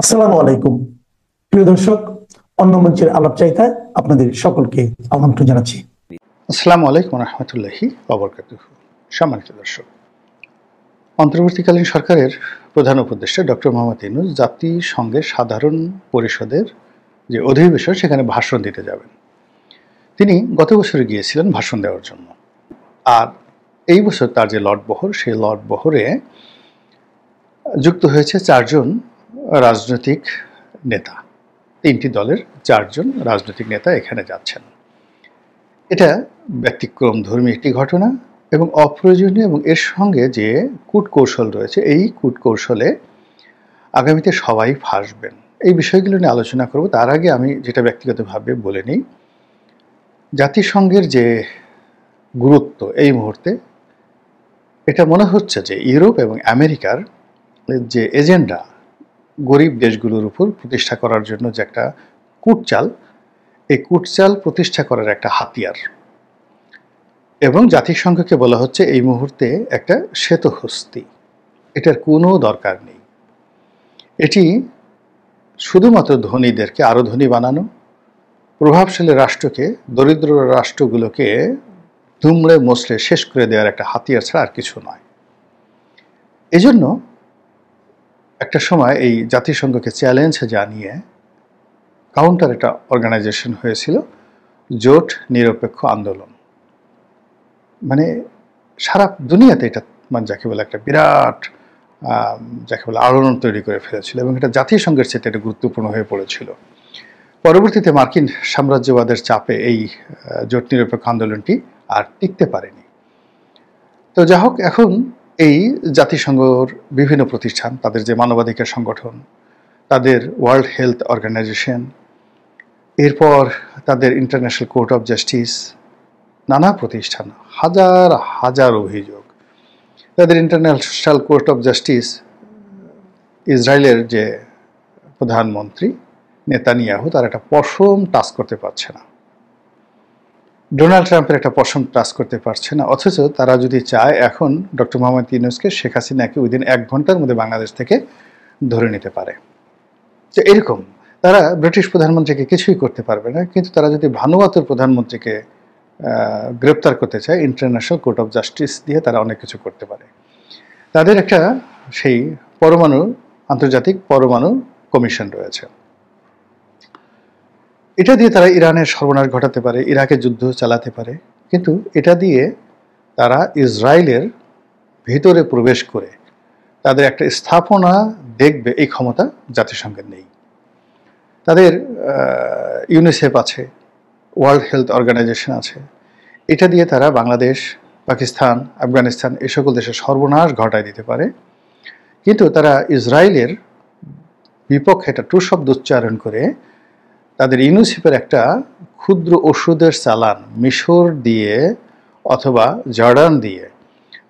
আসসালামু আলাইকুম প্রিয় দর্শক, অন্য মঞ্চের আলাপচারিতায় আপনাদের সকলকে আমন্ত্রণ জানাচ্ছি। আসসালামু আলাইকুম রহমতুল্লাহি ওয়াবারাকাতুহু। সম্মানিত দর্শক, অন্তর্বর্তীকালীন সরকারের প্রধান উপদেষ্টা ডক্টর মোহাম্মদ ইউনূস জাতিসংঘের সাধারণ পরিষদের যে অধিবেশন সেখানে ভাষণ দিতে যাবেন। তিনি গত বছরে গিয়েছিলেন ভাষণ দেওয়ার জন্য, আর এই বছর তার যে লটবহর সেই লটবহরে যুক্ত হয়েছে 4 জন রাজনৈতিক নেতা। 3টি দলের 4 জন রাজনৈতিক নেতা এখানে যাচ্ছেন। এটা ব্যতিক্রম ধর্মী একটি ঘটনা এবং অপ্রয়োজনীয়, এবং এর সঙ্গে যে কূটকৌশল রয়েছে এই কূটকৌশলে আগামীতে সবাই ফাঁসবেন। এই বিষয়গুলো নিয়ে আলোচনা করব। তার আগে আমি যেটা ব্যক্তিগতভাবে বলে নিই, জাতিসংঘের যে গুরুত্ব এই মুহূর্তে, এটা মনে হচ্ছে যে ইউরোপ এবং আমেরিকার যে এজেন্ডা গরিব দেশগুলোর উপর প্রতিষ্ঠা করার জন্য যে একটা কূটচাল, এই কূটচাল প্রতিষ্ঠা করার একটা হাতিয়ার। এবং জাতিসংঘকে বলা হচ্ছে এই মুহূর্তে একটা শ্বেতহস্তি, এটার কোনো দরকার নেই। এটি শুধুমাত্র ধনীদেরকে আরও ধনী বানানো, প্রভাবশালী রাষ্ট্রকে দরিদ্র রাষ্ট্রগুলোকে দুমড়ে মুচড়ে শেষ করে দেওয়ার একটা হাতিয়ার ছাড়া আর কিছু নয়। এজন্য একটা সময় এই জাতিসংঘকে চ্যালেঞ্জ জানিয়ে কাউন্টার একটা অর্গানাইজেশন হয়েছিল, জোট নিরপেক্ষ আন্দোলন। মানে সারা দুনিয়াতে এটা যাকে বলে একটা বিরাট যাকে বলে আলোড়ন তৈরি করে ফেলেছিল, এবং এটা জাতিসংঘের চেয়ে এটা গুরুত্বপূর্ণ হয়ে পড়েছিল। পরবর্তীতে মার্কিন সাম্রাজ্যবাদের চাপে এই জোট নিরপেক্ষ আন্দোলনটি আর টিকতে পারেনি। তো যা হোক, এখন এই জাতিসংঘর বিভিন্ন প্রতিষ্ঠান, তাদের যে মানবাধিকার সংগঠন, তাদের ওয়ার্ল্ড হেলথ অর্গানাইজেশন, এরপর তাদের ইন্টারন্যাশনাল কোর্ট অফ জাস্টিস, নানা প্রতিষ্ঠান, হাজার হাজার অভিযোগ। তাদের ইন্টারন্যাশনাল কোর্ট অফ জাস্টিস ইসরায়েলের যে প্রধানমন্ত্রী নেতানিয়াহু, তার একটা পশম টাচ করতে পারছে না। ডোনাল্ড ট্রাম্পের একটা পশম টাচ করতে পারছে না। অথচ তারা যদি চায় এখন ডক্টর মোহাম্মদ ইউনূসকে, শেখ হাসিনাকে উইদিন 1 ঘন্টার মধ্যে বাংলাদেশ থেকে ধরে নিতে পারে। তো এরকম তারা ব্রিটিশ প্রধানমন্ত্রীকে কিছুই করতে পারবে না, কিন্তু তারা যদি ভানুয়াতুর প্রধানমন্ত্রীকে গ্রেপ্তার করতে চায়, ইন্টারন্যাশনাল কোর্ট অফ জাস্টিস দিয়ে তারা অনেক কিছু করতে পারে। তাদের একটা সেই আন্তর্জাতিক পরমাণু কমিশন রয়েছে, এটা দিয়ে তারা ইরানের সর্বনাশ ঘটাতে পারে, ইরাকে যুদ্ধ চালাতে পারে। কিন্তু এটা দিয়ে তারা ইসরায়েলের ভিতরে প্রবেশ করে তাদের একটা স্থাপনা দেখবে, এই ক্ষমতা জাতিসংঘের নেই। তাদের ইউনিসেফ আছে, ওয়ার্ল্ড হেলথ অর্গানাইজেশন আছে, এটা দিয়ে তারা বাংলাদেশ, পাকিস্তান, আফগানিস্তান এই সকল দেশের সর্বনাশ ঘটায় দিতে পারে। কিন্তু তারা ইসরায়েলের বিপক্ষে একটা টু শব্দ উচ্চারণ করে তাদের ইউনিসেফের একটা ক্ষুদ্র ওষুধের চালান মিশর দিয়ে অথবা জর্ডান দিয়ে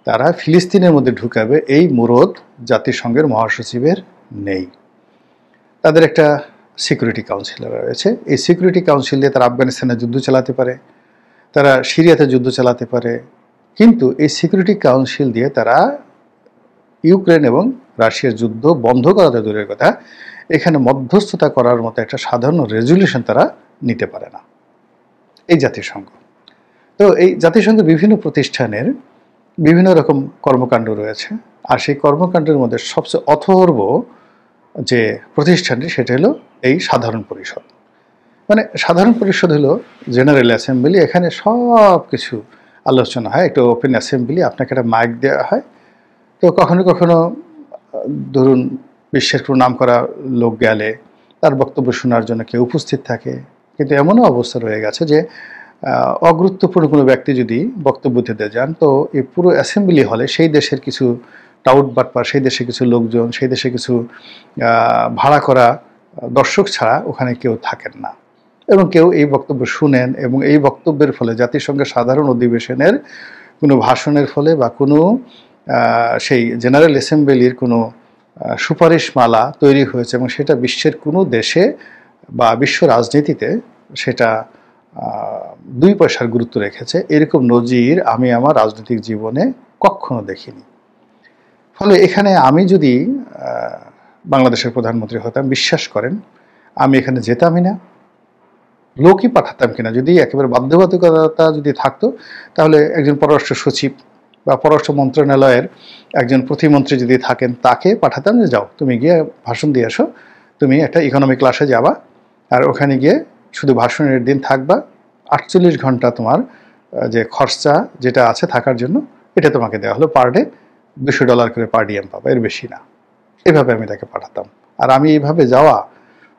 তারা ফিলিস্তিনের মধ্যে ঢুকাবে, এই মুরদ জাতিসংঘের মহাসচিবের নেই। তাদের একটা সিকিউরিটি কাউন্সিল রয়েছে, এই সিকিউরিটি কাউন্সিল দিয়ে তারা আফগানিস্তানে যুদ্ধ চালাতে পারে, তারা সিরিয়াতে যুদ্ধ চালাতে পারে। কিন্তু এই সিকিউরিটি কাউন্সিল দিয়ে তারা ইউক্রেন এবং রাশিয়ার যুদ্ধ বন্ধ করাতে দূরের কথা, এখানে মধ্যস্থতা করার মতো একটা সাধারণ রেজুলিউশন তারা নিতে পারে না এই জাতিসংঘ। তো এই জাতিসংঘের বিভিন্ন প্রতিষ্ঠানের বিভিন্ন রকম কর্মকাণ্ড রয়েছে, আর সেই কর্মকাণ্ডের মধ্যে সবচেয়ে অথর্ব যে প্রতিষ্ঠানটি সেটা হলো এই সাধারণ পরিষদ। মানে সাধারণ পরিষদ হলো জেনারেল অ্যাসেম্বলি, এখানে সব কিছু আলোচনা হয়, একটা ওপেন অ্যাসেম্বলি, আপনাকে একটা মাইক দেওয়া হয়। তো কখনো কখনো ধরুন বিশ্বের কোনো নাম করা লোক গেলে তার বক্তব্য শোনার জন্য কেউ উপস্থিত থাকে। কিন্তু এমনও অবস্থা রয়ে গেছে যে অগুরুত্বপূর্ণ কোনো ব্যক্তি যদি বক্তব্য দিতে যান, তো এই পুরো অ্যাসেম্বলি হলে সেই দেশের কিছু টাউট বাটপার, সেই দেশে কিছু লোকজন, সেই দেশে কিছু ভাড়া করা দর্শক ছাড়া ওখানে কেউ থাকেন না, এবং কেউ এই বক্তব্য শুনেন। এবং এই বক্তব্যের ফলে জাতিসংঘের সাধারণ অধিবেশনের কোনো ভাষণের ফলে বা কোনো সেই জেনারেল অ্যাসেম্বলির কোনো সুপারিশমালা তৈরি হয়েছে, এবং সেটা বিশ্বের কোনো দেশে বা বিশ্ব রাজনীতিতে সেটা 2 পয়সার গুরুত্ব রেখেছে, এরকম নজির আমি আমার রাজনৈতিক জীবনে কখনো দেখিনি। ফলে এখানে আমি যদি বাংলাদেশের প্রধানমন্ত্রী হতাম, বিশ্বাস করেন আমি এখানে যেতামই না, লোকই পাঠাতাম কিনা। যদি একেবারে বাধ্যবাধকতা যদি থাকতো তাহলে একজন পররাষ্ট্র সচিব বা পররাষ্ট্র মন্ত্রণালয়ের একজন প্রতিমন্ত্রী যদি থাকেন তাকে পাঠাতাম যে যাও তুমি গিয়ে ভাষণ দিয়ে আসো, তুমি একটা ইকোনমি ক্লাসে যাবা আর ওখানে গিয়ে শুধু ভাষণের দিন থাকবা, 48 ঘন্টা তোমার যে খরচা যেটা আছে থাকার জন্য এটা তোমাকে দেওয়া হলো, পার ডে $200 করে পার ডিএম পাবা, এর বেশি না। এভাবে আমি তাকে পাঠাতাম। আর আমি এইভাবে যাওয়া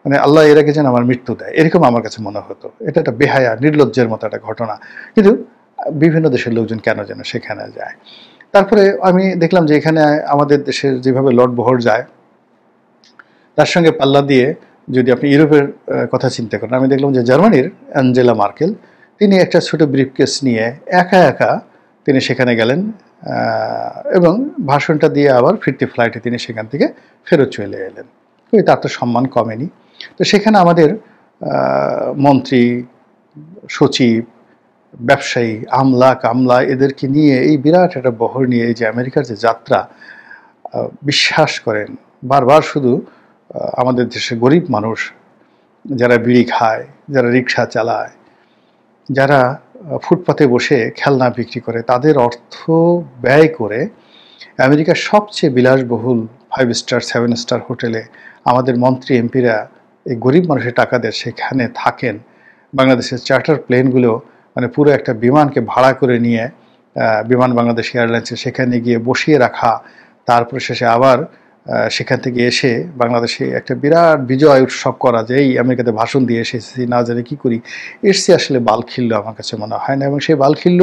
মানে আল্লাহ এর আগে যেন আমার মৃত্যু দেয় এরকম আমার কাছে মনে হতো। এটা একটা বেহায়া নির্লজ্জের মতো একটা ঘটনা, কিন্তু বিভিন্ন দেশের লোকজন কেন যেন সেখানে যায়। তারপরে আমি দেখলাম যে এখানে আমাদের দেশের যেভাবে লটবহর যায় তার সঙ্গে পাল্লা দিয়ে যদি আপনি ইউরোপের কথা চিন্তা করেন, আমি দেখলাম যে জার্মানির অ্যাঞ্জেলা মার্কেল তিনি একটা ছোট ব্রিফকেস নিয়ে একা একা তিনি সেখানে গেলেন এবং ভাষণটা দিয়ে আবার ফিরতি ফ্লাইটে তিনি সেখান থেকে ফেরত চলে এলেন। তার তো সম্মান কমেনি। তো সেখানে আমাদের মন্ত্রী, সচিব, ব্যবসায়ী, আমলা কামলা এদেরকে নিয়ে এই বিরাট একটা বহর নিয়ে এই যে আমেরিকার যে যাত্রা, বিশ্বাস করেন বারবার শুধু আমাদের দেশে গরিব মানুষ যারা বিড়ি খায়, যারা রিক্সা চালায়, যারা ফুটপাতে বসে খেলনা বিক্রি করে, তাদের অর্থ ব্যয় করে আমেরিকার সবচেয়ে বিলাসবহুল 5 স্টার 7 স্টার হোটেলে আমাদের মন্ত্রী এমপিরা এই গরিব মানুষের টাকা দেয় সেখানে থাকেন। বাংলাদেশের চার্টার প্লেনগুলো মানে পুরো একটা বিমানকে ভাড়া করে নিয়ে বিমান বাংলাদেশ এয়ারলাইন্সে সেখানে গিয়ে বসিয়ে রাখা, তারপরে শেষে আবার সেখান থেকে এসে বাংলাদেশে একটা বিরাট বিজয় উৎসব করা, যে এই আমেরিকাতে ভাষণ দিয়ে এসেছি না জানি কী করি, এসছে আসলে বালখিল্য আমার কাছে মনে হয় না। এবং সেই বালখিল্য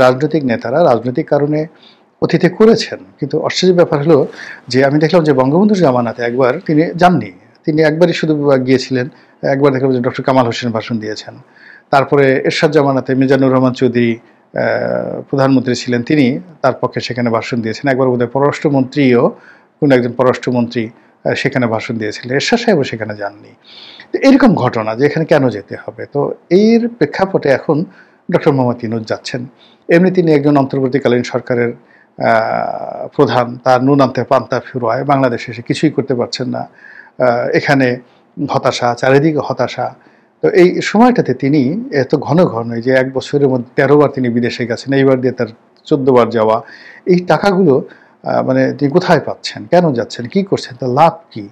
রাজনৈতিক নেতারা রাজনৈতিক কারণে অতীতে করেছেন। কিন্তু আশ্চর্যের ব্যাপার হলো যে আমি দেখলাম যে বঙ্গবন্ধুর জামানাতে একবার তিনি যাননি, তিনি একবারই শুধু গিয়েছিলেন, একবার দেখলাম যে ডক্টর কামাল হোসেন ভাষণ দিয়েছেন। তারপরে এরশাদ জামানাতে মিজানুর রহমান চৌধুরী প্রধানমন্ত্রী ছিলেন, তিনি তার পক্ষে সেখানে ভাষণ দিয়েছেন। একবার বোধহয় পররাষ্ট্রমন্ত্রীও কোনো একজন পররাষ্ট্রমন্ত্রী সেখানে ভাষণ দিয়েছিলেন, এরশাদ সাহেবও সেখানে যাননি। তো এরকম ঘটনা যে এখানে কেন যেতে হবে, তো এর প্রেক্ষাপটে এখন ডক্টর মোহাম্মদ ইউনূস যাচ্ছেন। এমনি তিনি একজন অন্তর্বর্তীকালীন সরকারের প্রধান, তার নুন আনতে পান্তা ফিরোয়, বাংলাদেশে এসে কিছুই করতে পারছেন না, এখানে হতাশা, চারিদিকে হতাশা। তো এই সময়টাতে তিনি এত ঘন ঘন যে 1 বছরের মধ্যে 13 বার তিনি বিদেশে গেছেন, এইবার দিয়ে তার 14 বার যাওয়া, এই টাকাগুলো মানে তিনি কোথায় পাচ্ছেন, কেন যাচ্ছেন, কি করছেন, তার লাভ কি?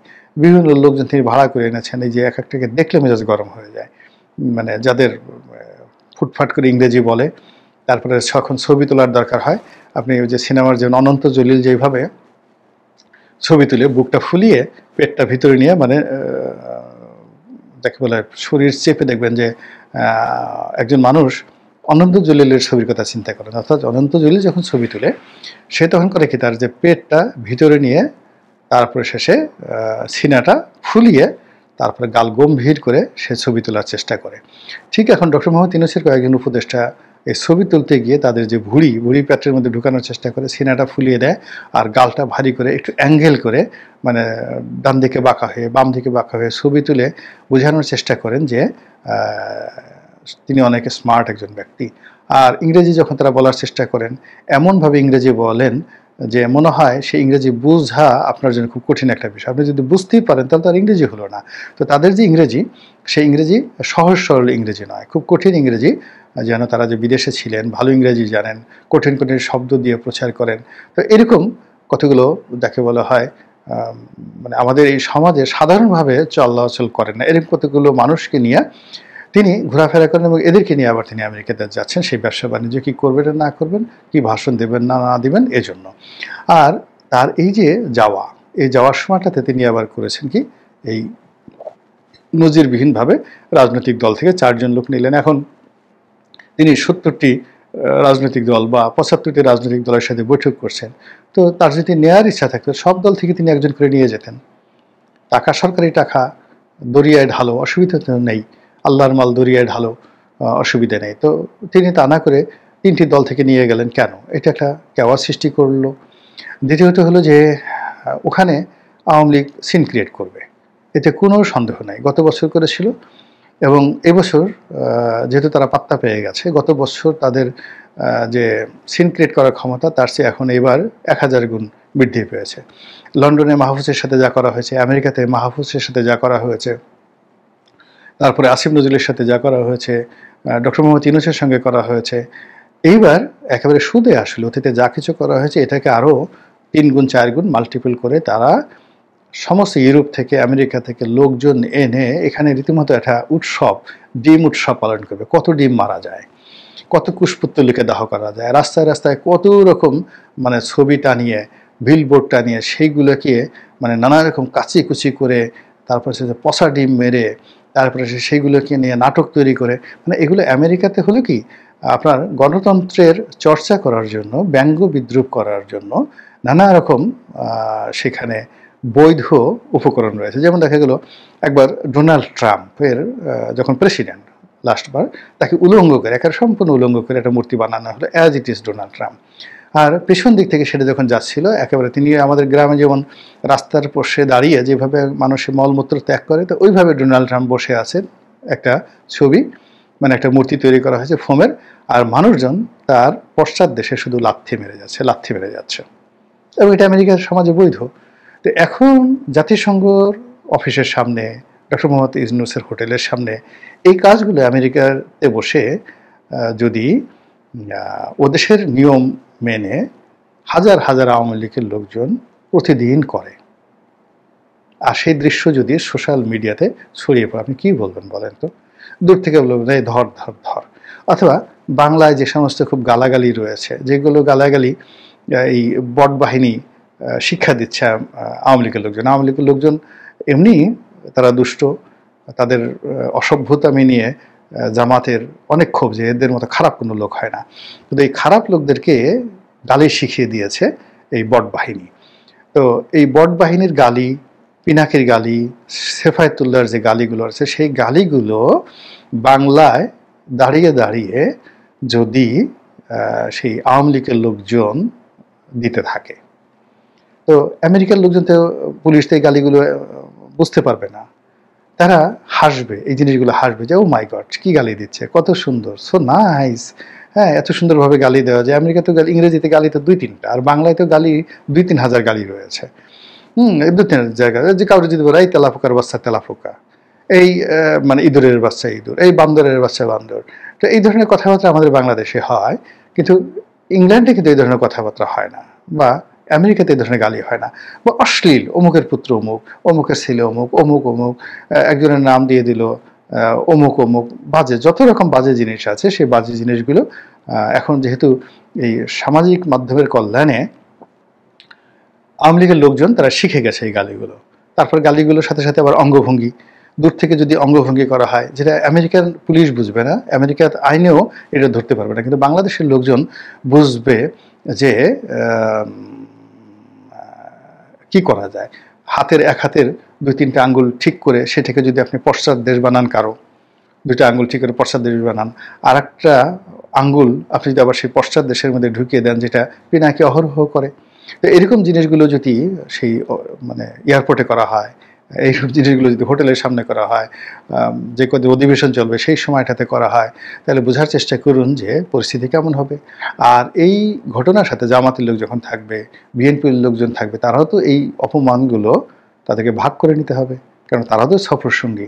বিভিন্ন লোকজন তিনি ভাড়া করে এনেছেন, এই যে এক একটাকে দেখলে মেজাজ গরম হয়ে যায়, মানে যাদের ফুটফাট করে ইংরেজি বলে। তারপরে যখন ছবি তোলার দরকার হয়, আপনি ওই যে সিনেমার যে অনন্ত জলিল যেভাবে ছবি তুলে বুকটা ফুলিয়ে পেটটা ভিতরে নিয়ে মানে যাকে বলে শরীর চেপে দেখবেন যে একজন মানুষ অনন্ত জলিলের ছবির কথা চিন্তা করেন, অর্থাৎ অনন্ত জলিল যখন ছবি তুলে সে তখন করে কি তার যে পেটটা ভিতরে নিয়ে তারপরে শেষে সিনাটা ফুলিয়ে তারপরে গাল গম্ভীর করে সে ছবি তোলার চেষ্টা করে। ঠিক এখন ডক্টর মোহাম্মদ ইউনূসের কয়েকজন উপদেষ্টা এই ছবি তুলতে গিয়ে তাদের যে ভুঁড়ি পেটের মধ্যে ঢুকানোর চেষ্টা করে, সিনাটা ফুলিয়ে দেয় আর গালটা ভারী করে একটু অ্যাঙ্গেল করে মানে ডান দিকে বাঁকা হয়ে বাম দিকে বাঁকা হয়ে ছবি তুলে বোঝানোর চেষ্টা করেন যে তিনি অনেক স্মার্ট একজন ব্যক্তি। আর ইংরেজি যখন তারা বলার চেষ্টা করেন এমনভাবে ইংরেজি বলেন যে মনে হয় সে ইংরেজি বোঝা আপনার জন্য খুব কঠিন একটা বিষয়, আপনি যদি বুঝতেই পারেন তাহলে তার ইংরেজি হলো না। তো তাদের যে ইংরেজি, সেই ইংরেজি সহজ সরল ইংরেজি নয়, খুব কঠিন ইংরেজি, যেন তারা যে বিদেশে ছিলেন, ভালো ইংরেজি জানেন, কঠিন কঠিন শব্দ দিয়ে প্রচার করেন। তো এরকম কতগুলো যাকে বলা হয় মানে আমাদের এই সমাজে সাধারণভাবে চলাচল করেন না, এরকম কতগুলো মানুষকে নিয়ে তিনি ঘোরাফেরা করেন এবং এদেরকে নিয়ে আবার তিনি আমেরিকাতে যাচ্ছেন সেই ব্যবসা বাণিজ্য কী করবেন না করবেন, কি ভাষণ দেবেন না দিবেন এজন্য। আর তার এই যে এই যাওয়ার সময়টাতে তিনি আবার করেছেন কি, এই নজিরবিহীনভাবে রাজনৈতিক দল থেকে 4 জন লোক নিলেন। এখন তিনি 70টি রাজনৈতিক দল বা 75টি রাজনৈতিক দলের সাথে বৈঠক করছেন। তো তার যদি নেওয়ার ইচ্ছা থাকতো সব দল থেকে তিনি একজন করে নিয়ে যেতেন। টাকা সরকারি টাকা দরিয়ায় ঢালো, অসুবিধা তো নেই, আল্লাহর মাল দরিয়ায় ঢালো, অসুবিধা নেই। তো তিনি তা না করে 3টি দল থেকে নিয়ে গেলেন কেন? এটা একটা কেওয়ার সৃষ্টি করলো। দ্বিতীয়ত হলো যে ওখানে আওয়ামী লীগ সিন ক্রিয়েট করবে, এতে কোনো সন্দেহ নাই, গত বছর করেছিল এবং এবছর যেহেতু তারা পাত্তা পেয়ে গেছে, গত বছর তাদের যে সিন ক্রিয়েট করার ক্ষমতা তার চেয়ে এখন এবার 1000 গুণ বৃদ্ধি পেয়েছে। লন্ডনে মাহফুজের সাথে যা করা হয়েছে, আমেরিকাতে মাহফুজের সাথে যা করা হয়েছে, তারপরে আসিফ নজরুলের সাথে যা করা হয়েছে, ডক্টর মোহাম্মদ ইউনূসের সঙ্গে করা হয়েছে, এইবার একেবারে সুদে আসলে অতীতে যা কিছু করা হয়েছে এটাকে আরও 3 গুণ 4 গুণ মাল্টিপল করে তারা সমস্ত ইউরোপ থেকে, আমেরিকা থেকে লোকজন এনে এখানে রীতিমতো একটা উৎসব, ডিম উৎসব পালন করবে। কত ডিম মারা যায়, কত কুশপুত্তলিকে দাহ করা যায়, রাস্তায় রাস্তায় কত রকম মানে ছবি টানিয়ে, বিলবোর্ড টানিয়ে সেইগুলোকে মানে নানা রকম কাচিকুচি করে, তারপরে সে পচা ডিম মেরে, তারপরে সেইগুলোকে নিয়ে নাটক তৈরি করে, মানে এগুলো আমেরিকাতে হলো কি আপনার গণতন্ত্রের চর্চা করার জন্য, ব্যঙ্গ বিদ্রুপ করার জন্য নানা রকম সেখানে বৈধ উপকরণ রয়েছে। যেমন দেখা গেল একবার ডোনাল্ড ট্রাম্পের যখন প্রেসিডেন্ট লাস্টবার, তাকে উলঙ্গ করে, একেবারে সম্পূর্ণ উলঙ্গ করে একটা মূর্তি বানানো হলো as it is Donald Trump. আর পেছন দিক থেকে সেটা যখন যাচ্ছিল, একেবারে তিনি আমাদের গ্রামে যেমন রাস্তার পাশে দাঁড়িয়ে যেভাবে মানুষের মলমূত্র ত্যাগ করে, তো ওইভাবে ডোনাল্ড ট্রাম্প বসে আছেন, একটা ছবি মানে একটা মূর্তি তৈরি করা হয়েছে ফোমের, আর মানুষজন তার পশ্চাৎ দেশে শুধু লাথি মেরে যাচ্ছে, এবং এটা আমেরিকার সমাজে বৈধ। তো এখন জাতিসংঘর অফিসের সামনে, ডক্টর মোহাম্মদ ইউনূসের হোটেলের সামনে এই কাজগুলো আমেরিকাতে বসে যদি ও দেশের নিয়ম মেনে হাজার হাজার আওয়ামী লীগের লোকজন প্রতিদিন করে, আর সেই দৃশ্য যদি সোশ্যাল মিডিয়াতে ছড়িয়ে পড়ে, আপনি কি বলবেন বলেন তো? দূর থেকে বলবেন এই ধর ধর ধর। অথবা বাংলায় যে সমস্ত খুব গালাগালি রয়েছে, যেগুলো গালাগালি এই বট বাহিনী শিক্ষা দিচ্ছে আওয়ামী লীগের লোকজন এমনি তারা দুষ্ট, তাদের অসভ্যতামি নিয়ে জামাতের অনেক ক্ষোভ যে এদের মতো খারাপ কোনো লোক হয় না, কিন্তু এই খারাপ লোকদেরকে গালি শিখিয়ে দিয়েছে এই বট বাহিনী। তো এই বট বাহিনীর গালি, পিনাকির গালি, সেফায়েতুল্লাহর যে গালিগুলো আছে, সেই গালিগুলো বাংলায় দাঁড়িয়ে দাঁড়িয়ে যদি সেই আওয়ামী লীগের লোকজন দিতে থাকে, তো আমেরিকার লোকজন তো, পুলিশ তো এই গালিগুলো বুঝতে পারবে না, তারা হাসবে, এই জিনিসগুলো হাসবে যে ও মাই গড কি গালি দিচ্ছে, কত সুন্দর, সো নাইস। হ্যাঁ, এত সুন্দরভাবে গালি দেওয়া যায়। আমেরিকাতে গালি, ইংরেজিতে গালি তো 2-3টা, আর বাংলায় তো গালি 2-3 হাজার গালি রয়েছে। এই 2-3 জায়গায় যে কাউরে যদি বলে এই তেলাফোকার বাচ্চা তেলাফোকা, এই মানে ইঁদুরের বাচ্চা ইঁদুর, এই বান্দরের বাচ্চা বান্দর, তো এই ধরনের কথাবার্তা আমাদের বাংলাদেশে হয়, কিন্তু ইংল্যান্ডে কিন্তু এই ধরনের কথাবার্তা হয় না, বা আমেরিকাতে এই ধরনের গালি হয় না। বা অশ্লীল, অমুকের পুত্র অমুক, অমুকের ছেলে অমুক, অমুক অমুক, একজনের নাম দিয়ে দিল অমুক অমুক, বাজে যত রকম বাজে জিনিস আছে, সেই বাজে জিনিসগুলো এখন যেহেতু এই সামাজিক মাধ্যমের কল্যাণে আওয়ামী লীগের লোকজন তারা শিখে গেছে এই গালিগুলো। তারপর গালিগুলোর সাথে সাথে আবার অঙ্গভঙ্গি, দূর থেকে যদি অঙ্গভঙ্গি করা হয়, যেটা আমেরিকান পুলিশ বুঝবে না, আমেরিকার আইনেও এটা ধরতে পারবে না, কিন্তু বাংলাদেশের লোকজন বুঝবে যে কি করা যায়। হাতের এক হাতের 2-3টা আঙ্গুল ঠিক করে সেটাকে যদি আপনি পশ্চাৎ দেশ বানান, কারো 2টা আঙ্গুল ঠিক করে পশ্চাৎ দেশ বানান, আর একটা আঙ্গুল আপনি যদি আবার সেই পশ্চাৎ দেশের মধ্যে ঢুকিয়ে দেন, যেটা পিনাকি অহরহ করে। তো এরকম জিনিসগুলো যদি সেই মানে এয়ারপোর্টে করা হয়, এইসব জিনিসগুলো যদি হোটেলের সামনে করা হয়, যে কদিন অধিবেশন চলবে সেই সময়টাতে করা হয়, তাহলে বোঝার চেষ্টা করুন যে পরিস্থিতি কেমন হবে। আর এই ঘটনার সাথে জামাতের লোক যখন থাকবে, বিএনপির লোকজন থাকবে, তারাও তো এই অপমানগুলো তাদেরকে ভাগ করে নিতে হবে, কারণ তারাও তো সফর সঙ্গী।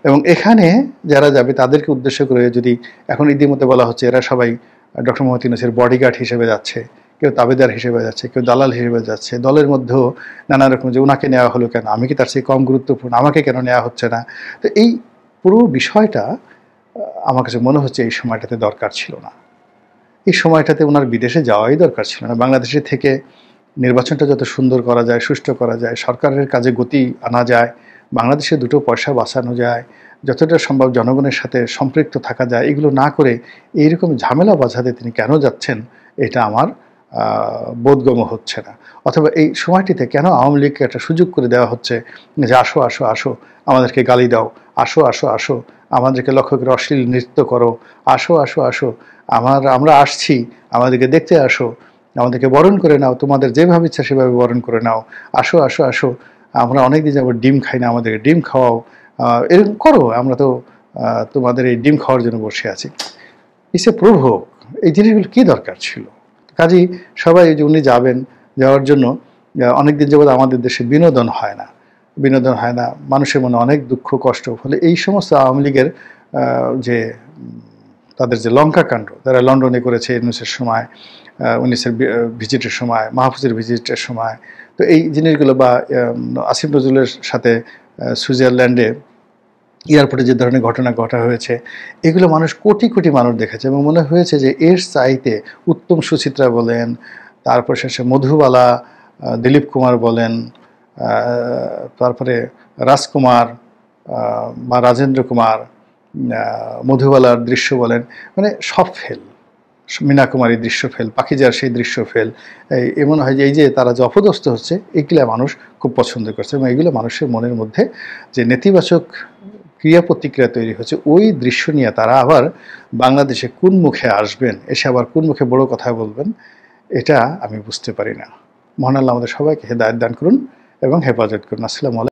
এবং এখানে যারা যাবে তাদেরকে উদ্দেশ্য করে যদি এখন ইতিমধ্যে বলা হচ্ছে এরা সবাই ডক্টর মোহাম্মদ ইউনূসের বডিগার্ড হিসেবে যাচ্ছে, কেউ তাবেদার হিসেবে যাচ্ছে, কেউ দালাল হিসেবে যাচ্ছে, দলের মধ্যেও নানা রকম যে ওনাকে নেওয়া হলো কেন, আমি কি তার চেয়ে কম গুরুত্বপূর্ণ, আমাকে কেন নেওয়া হচ্ছে না। তো এই পুরো বিষয়টা আমার কাছে মনে হচ্ছে এই সময়টাতে দরকার ছিল না, এই সময়টাতে ওনার বিদেশে যাওয়াই দরকার ছিল না। বাংলাদেশে থেকে নির্বাচনটা যত সুন্দর করা যায়, সুষ্ঠু করা যায়, সরকারের কাজে গতি আনা যায়, বাংলাদেশে 2টো পয়সা বাঁচানো যায়, যতটা সম্ভব জনগণের সাথে সম্পৃক্ত থাকা যায়, এগুলো না করে এইরকম ঝামেলা বাঁধাতে তিনি কেন যাচ্ছেন, এটা আমার বোধগম্য হচ্ছে না। অথবা এই সময়টিতে কেন আওয়ামী লীগকে একটা সুযোগ করে দেওয়া হচ্ছে যে আসো আসো আসো আমাদেরকে গালি দাও, আসো আসো আসো আমাদেরকে লক্ষ্য করে অশ্লীল নৃত্য করো, আসো আসো আসো আমরা আসছি, আমাদেরকে দেখতে আসো, আমাদেরকে বরণ করে নাও, তোমাদের যেভাবে ইচ্ছা সেভাবে বরণ করে নাও, আসো আসো আসো, আমরা অনেকদিন যাবো ডিম খাই না, আমাদেরকে ডিম খাওয়াও, এরকম করো, আমরা তো তোমাদের এই ডিম খাওয়ার জন্য বসে আছি। ইসে প্রভোগ, এই জিনিসগুলো কী দরকার ছিল? কাজেই সবাই যে উনি যাবেন, যাওয়ার জন্য অনেকদিন যাবৎ আমাদের দেশে বিনোদন হয় না, মানুষের মনে অনেক দুঃখ কষ্ট। ফলে এই সমস্ত আওয়ামী লীগের যে তাদের যে লঙ্কাকাণ্ড তারা লন্ডনে করেছে ইউনূসের সময়, ইউনূসের ভিজিটের সময়, মাহফুজের ভিজিটের সময়, তো এই জিনিসগুলো বা আসিফ নজরুলের সাথে সুইজারল্যান্ডে এয়ারপোর্টে যে ধরনের ঘটনা ঘটা হয়েছে, এগুলো মানুষ কোটি কোটি মানুষ দেখেছে এবং মনে হয়েছে যে এর চাইতে উত্তম সুচিত্রা বলেন, তারপর শেষে মধুবালা, দিলীপ কুমার বলেন, তারপরে রাজকুমার বা রাজেন্দ্র কুমার, মধুবালার দৃশ্য বলেন, মানে সব ফেল, মীনা কুমারীর দৃশ্য ফেল, পাখিজার সেই দৃশ্য ফেল। এমন হয় যে এই যে তারা যে অপদস্থ হচ্ছে, এগুলো মানুষ খুব পছন্দ করছে এবং এগুলো মানুষের মনের মধ্যে যে নেতিবাচক ক্রিয়া প্রতিক্রিয়া তৈরি হচ্ছে, ওই দৃশ্য নিয়ে তারা আবার বাংলাদেশে কোন মুখে আসবেন, এসে আবার কোন মুখে বড় কথা বলবেন, এটা আমি বুঝতে পারি না। মহান আল্লাহ আমাদের সবাইকে হেদায়েত দান করুন এবং হেফাজত করুন। আসসালামু আলাইকুম।